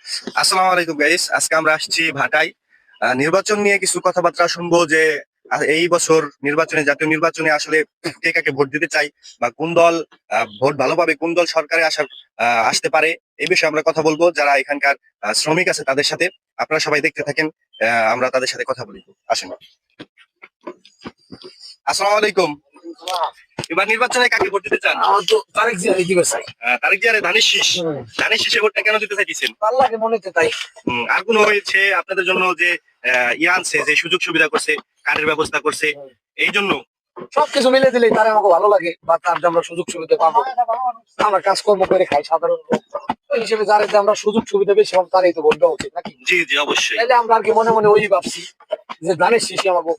আসসালামু আলাইকুম গাইস, আজকে আমরা আসছি ভাটায়। নির্বাচন নিয়ে কিছু কথাবার্তা শুনবো যে এই বছর নির্বাচনে, জাতীয় নির্বাচনে আসলে কে কাকে ভোট দিতে চাই বা কোন দল ভোট ভালো পাবে, কোন দল সরকারে আসতে পারে, এই বিষয়ে আমরা কথা বলবো। যারা এখানকার শ্রমিক আছে তাদের সাথে, আপনারা সবাই দেখতে থাকেন। আমরা তাদের সাথে কথা বলি, আসেন। আসসালামু আলাইকুম। এবার নির্বাচনে কাকে ভোট দিতে চান? আমার তো তারেক জিয়ারে দিবে চাই। তারেক জিয়ারে ধানের শীষ। ধানের শীষে ভোটটা কেন দিতে চাইছেন? ভালো লাগে মনে হচ্ছে তাই। আর কোন হয়েছে আপনাদের জন্য যে ইয়ে আনছে, যে সুযোগ সুবিধা করছে, কার্ডের ব্যবস্থা করছে, এই জন্য? সবকিছু মিলে দিলে তারা আমাকে ভালো লাগে বা তার যে আমরা সুযোগ সুবিধা পাবো। আমরা কাজকর্ম করে খাই সাধারণ লোক, ওই হিসেবে যারা যে আমরা সুযোগ সুবিধা বেশি পাবো তারই তো ভোট দেওয়া উচিত নাকি? জি জি, অবশ্যই। তাইলে আমরা আর কি মনে মনে ওই ভাবছি যে ধানের শীষই আমাকে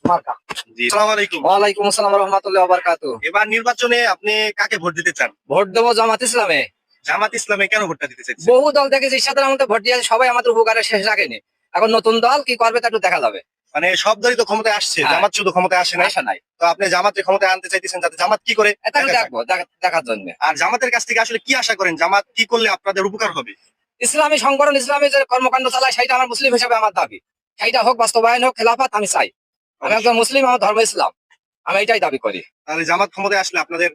মার্কা। জি, আসসালামু আলাইকুম। ওয়ালাইকুম আসসালাম রহমতুল্লাহ বারাকাতুহু। এবার নির্বাচনে আপনি কাকে ভোট দিতে চান? ভোট দেবো জামাত ইসলামে। জামাত ইসলামে কেন ভোটটা দিতে চাইছেন? বহু দল দেখেছি সাধারণ মধ্যে ভোট দিয়ে সবাই আমাদের উপকারে শেষ রাখেনি। এখন নতুন দল কি করবে তা একটু দেখা যাবে। মানে সব দলই তো ক্ষমতায় আসছে, হ্যাঁ। জামাত শুধু ক্ষমতায় আসে না। আশা নাই, তো আপনি জামাতের ক্ষমতায় আনতে চাইতেছেন, যাতে জামাত কি করে এটা একটু দেখবো দেখার জন্য। আর জামাতের কাছ থেকে আসলে কি আশা করেন? জামাত কি করলে আপনাদের উপকার হবে? ইসলামী সংগঠন ইসলামী যে কর্মকাণ্ড চালায় সেটা আমার মুসলিম হিসেবে আমার দাবি, সেইটা হোক বাস্তবায়ন হোক, খেলাফত আমি চাই। আমি একজন মুসলিম, আমার ধর্ম ইসলাম, আমি এটাই দাবি করি। তাহলে জামাত ক্ষমতায় আসলে আপনাদের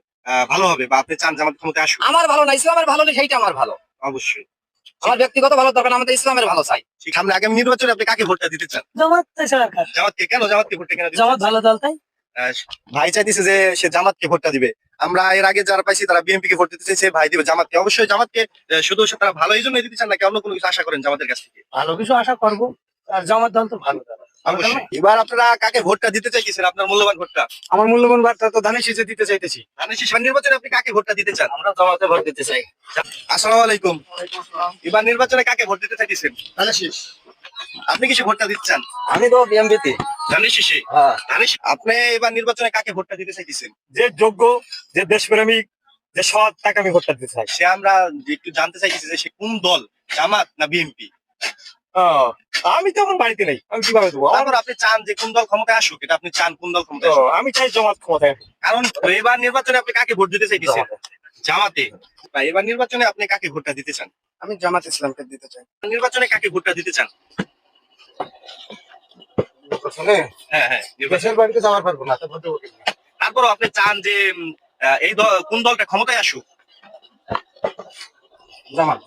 ভালো হবে, বা আপনি চান জামাত ক্ষমতায় আসুক? আমার ভালো না, ইসলামের ভালো নেই, সেইটা আমার ভালো। অবশ্যই। আমার ব্যক্তিগত ভালো দরকার না, আমাদের ইসলামের ভালো চাই। সামনে আগামী নির্বাচনে আপনি কাকে ভোটটা দিতে চান? জামাত সরকার। জামাতকে কেন? জামাতকে ভোটটা কেন দিতে জামাত চান? ভালো দল তাই। আহ, ভাই চাইতেছে যে সে জামাতকে ভোটটা দিবে। আমরা এর আগে যারা পাইছি তারা বিএনপি কে ভোট দিতে চাইছে, ভাই দিবে জামাতকে। অবশ্যই জামাতকে শুধু তারা ভালো এই জন্য দিতে চান, নাকি অন্য কোনো কিছু আশা করেন জামাতের কাছ থেকে? ভালো কিছু আশা করবো, আর জামাত দল তো ভালো দল। অবশ্যই। এবার আপনারা কাকে ভোটটা দিতে চাইছেন, আপনার মূল্যবান ভোটটা? আমার মূল্যবান বার্তা তো ধানের শীষে দিতে চাইতেছি। ধানের শীষ নির্বাচনে আপনি কাকে ভোটটা দিতে চান? আমরা জামাতে ভোট দিতে চাই। আসসালামু আলাইকুম। এবার নির্বাচনে কাকে ভোট দিতে চাইছেন? ধানের শীষ। আপনি কিসে ভোটটা দিতে চান? আমি তো বিএমপিতে। ধানের শীষে। আপনি এবার নির্বাচনে কাকে ভোটটা দিতে চাইতেছেন? যে যোগ্য, যে দেশপ্রেমিক, যে সৎ, তাকে আমি ভোটটা দিতে চাই। সে আমরা একটু জানতে চাইতেছি যে সে কোন দল, জামাত না বিএনপি? আমি তো আমার বাড়িতে নেই, আমি কিভাবে দেবো? তারপর আপনি চান যে কোন দল ক্ষমতায় আসুক, এটা আপনি চান কোন দল ক্ষমতায় আসুক? আমি চাই জামাত ক্ষমতায়। কারণ এবার নির্বাচনে আপনি কাকে ভোট দিতে চাইতেছেন? জামাতে। বা এবার নির্বাচনে আপনি কাকে ভোটটা দিতে চান? আমি জামাত ইসলামকে দিতে চাই। নির্বাচনে কাকে ভোটটা দিতে চান? হ্যাঁ হ্যাঁ, নির্বাচনে। দেশের বাড়িতে যাওয়ার পারবো না, তো ভোট দেবো কি? তারপরও আপনি চান যে এই কোন দলটা ক্ষমতায় আসুক? জামাত।